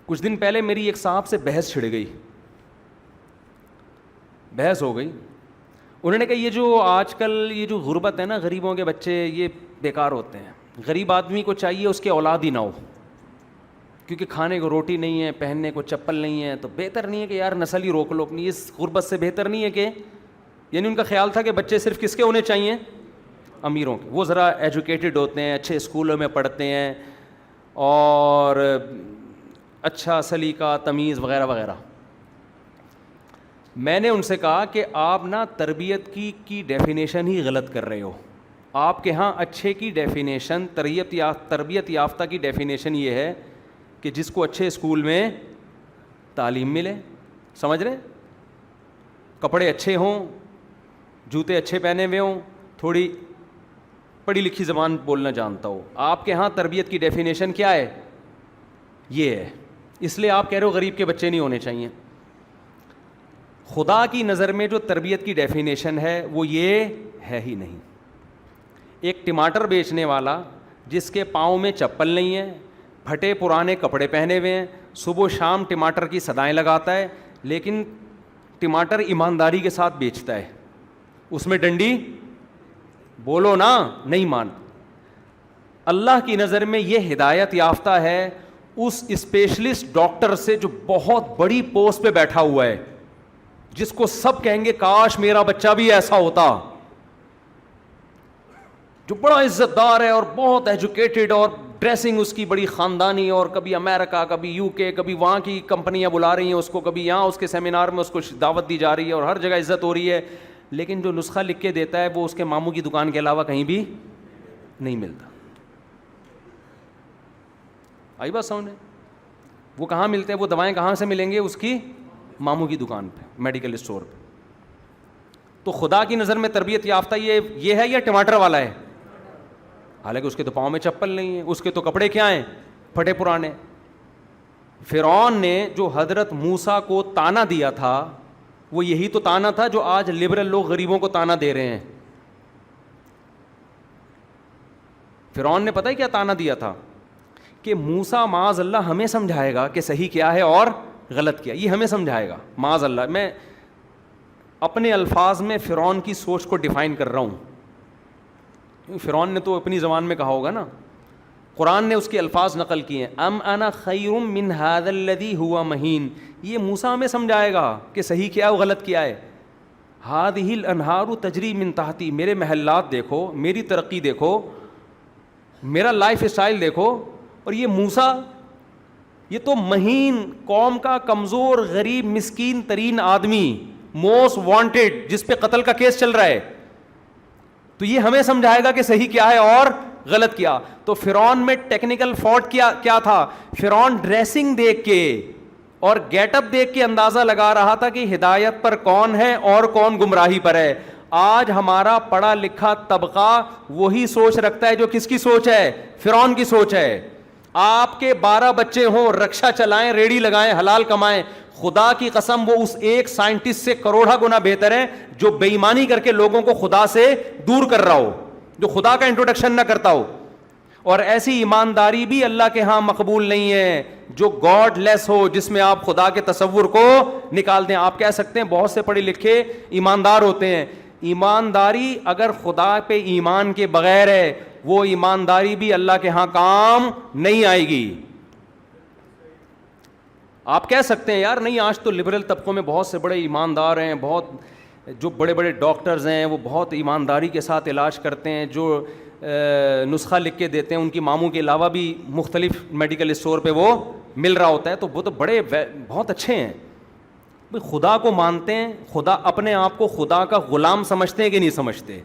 کچھ دن پہلے میری ایک صاحب سے بحث چھڑ گئی, بحث ہو گئی. انہوں نے کہا یہ جو آج کل یہ جو غربت ہے نا, غریبوں کے بچے یہ بیکار ہوتے ہیں. غریب آدمی کو چاہیے اس کے اولاد ہی نہ ہو, کیونکہ کھانے کو روٹی نہیں ہے, پہننے کو چپل نہیں ہے, تو بہتر نہیں ہے کہ یار نسل ہی روک لو اپنی. اس غربت سے بہتر نہیں ہے کہ, یعنی ان کا خیال تھا کہ بچے صرف کس کے ہونے چاہیے, امیروں کے. وہ ذرا ایجوکیٹڈ ہوتے ہیں, اچھے اسکولوں میں پڑھتے ہیں, اور اچھا سلیقہ تمیز وغیرہ وغیرہ. میں نے ان سے کہا کہ آپ نا تربیت کی ڈیفینیشن ہی غلط کر رہے ہو. آپ کے ہاں اچھے کی ڈیفینیشن, تربیت یافتہ کی ڈیفینیشن یہ ہے کہ جس کو اچھے اسکول میں تعلیم ملے, سمجھ رہے, کپڑے اچھے ہوں, جوتے اچھے پہنے ہوئے ہوں, تھوڑی پڑھی لکھی زبان بولنا جانتا ہو. آپ کے ہاں تربیت کی ڈیفینیشن کیا ہے, یہ ہے. اس لیے آپ کہہ رہے ہو غریب کے بچے نہیں ہونے چاہیے. خدا کی نظر میں جو تربیت کی ڈیفینیشن ہے وہ یہ ہے ہی نہیں. ایک ٹماٹر بیچنے والا جس کے پاؤں میں چپل نہیں ہے, پھٹے پرانے کپڑے پہنے ہوئے ہیں, صبح و شام ٹماٹر کی صدائیں لگاتا ہے, لیکن ٹماٹر ایمانداری کے ساتھ بیچتا ہے, اس میں ڈنڈی بولو نا نہیں مان. اللہ کی نظر میں یہ ہدایت یافتہ ہے اس اسپیشلسٹ ڈاکٹر سے جو بہت بڑی پوسٹ پہ بیٹھا ہوا ہے, جس کو سب کہیں گے کاش میرا بچہ بھی ایسا ہوتا, جو بڑا عزت دار ہے اور بہت ایجوکیٹڈ, اور ڈریسنگ اس کی بڑی خاندانی, اور کبھی امریکہ کبھی یو کے, کبھی وہاں کی کمپنیاں بلا رہی ہیں اس کو, کبھی یہاں اس کے سیمینار میں اس کو دعوت دی جا رہی ہے, اور ہر جگہ عزت ہو رہی ہے. لیکن جو نسخہ لکھ کے دیتا ہے وہ اس کے ماموں کی دکان کے علاوہ کہیں بھی نہیں ملتا. آئی بات سمجھ؟ وہ کہاں ملتے ہیں, وہ دوائیں کہاں سے ملیں گے, اس کی ماموں کی دکان پہ, میڈیکل اسٹور پہ. تو خدا کی نظر میں تربیت یافتہ یہ ہے یا ٹماٹر والا ہے؟ حالانکہ اس کے تو پاؤں میں چپل نہیں ہے, اس کے تو کپڑے کیا ہیں, پھٹے پرانے. فرعون نے جو حضرت موسیٰ کو تانا دیا تھا وہ یہی تو تانا تھا جو آج لبرل لوگ غریبوں کو تانا دے رہے ہیں. فرعون نے پتہ ہے کیا تانا دیا تھا, کہ موسیٰ معاذ اللہ ہمیں سمجھائے گا کہ صحیح کیا ہے اور غلط کیا, یہ ہمیں سمجھائے گا معاذ اللہ. میں اپنے الفاظ میں فرعون کی سوچ کو ڈیفائن کر رہا ہوں, فرعون نے تو اپنی زبان میں کہا ہوگا نا, قرآن نے اس کے الفاظ نقل کیے ہیں. ام انا خیر من ھذا الذی ھوا مہین, یہ موسیٰ ہمیں سمجھائے گا کہ صحیح کیا ہے غلط کیا ہے. ھذہ الانہار تجری من تحتی, میرے محلات دیکھو, میری ترقی دیکھو, میرا لائف اسٹائل دیکھو, اور یہ موسیٰ یہ تو مہین قوم کا کمزور غریب مسکین ترین آدمی, موسٹ وانٹیڈ, جس پہ قتل کا کیس چل رہا ہے, تو یہ ہمیں سمجھائے گا کہ صحیح کیا ہے اور غلط کیا. تو فرعون میں ٹیکنیکل فالٹ کیا تھا, فرعون ڈریسنگ دیکھ کے اور گیٹ اپ دیکھ کے اندازہ لگا رہا تھا کہ ہدایت پر کون ہے اور کون گمراہی پر ہے. آج ہمارا پڑھا لکھا طبقہ وہی سوچ رکھتا ہے جو کس کی سوچ ہے, فرعون کی سوچ ہے. آپ کے 12 بچے ہوں, رکشہ چلائیں, ریڑھی لگائیں, حلال کمائیں, خدا کی قسم وہ اس ایک سائنٹسٹ سے کروڑا گنا بہتر ہے جو بے ایمانی کر کے لوگوں کو خدا سے دور کر رہا ہو, جو خدا کا انٹروڈکشن نہ کرتا ہو. اور ایسی ایمانداری بھی اللہ کے ہاں مقبول نہیں ہے جو گاڈ لیس ہو, جس میں آپ خدا کے تصور کو نکال دیں. آپ کہہ سکتے ہیں بہت سے پڑھے لکھے ایماندار ہوتے ہیں, ایمانداری اگر خدا پہ ایمان کے بغیر ہے وہ ایمانداری بھی اللہ کے ہاں کام نہیں آئے گی. آپ کہہ سکتے ہیں یار نہیں آج تو لبرل طبقوں میں بہت سے بڑے ایماندار ہیں, بہت جو بڑے بڑے ڈاکٹرز ہیں وہ بہت ایمانداری کے ساتھ علاج کرتے ہیں, جو نسخہ لکھ کے دیتے ہیں ان کی ماموں کے علاوہ بھی مختلف میڈیکل اسٹور پہ وہ مل رہا ہوتا ہے, تو وہ تو بڑے بہت اچھے ہیں. خدا کو مانتے ہیں, خدا اپنے آپ کو خدا کا غلام سمجھتے ہیں کہ نہیں سمجھتے؟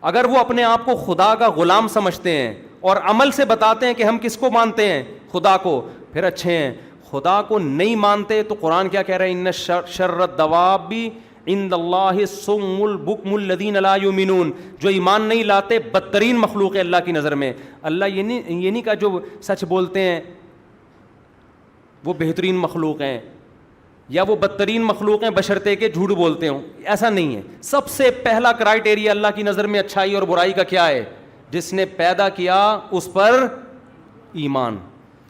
اگر وہ اپنے آپ کو خدا کا غلام سمجھتے ہیں اور عمل سے بتاتے ہیں کہ ہم کس کو مانتے ہیں, خدا کو, پھر اچھے ہیں. خدا کو نہیں مانتے تو قرآن کیا کہہ رہا ہے, ان شر الدواب عند اللہ الصم البکم الذین لا یؤمنون, جو ایمان نہیں لاتے بدترین مخلوق ہے اللہ کی نظر میں. اللہ یہ نہیں کہا جو سچ بولتے ہیں وہ بہترین مخلوق ہیں یا وہ بدترین مخلوق ہیں بشرطے کے جھوٹ بولتے ہوں, ایسا نہیں ہے. سب سے پہلا کرائٹیریا اللہ کی نظر میں اچھائی اور برائی کا کیا ہے؟ جس نے پیدا کیا اس پر ایمان.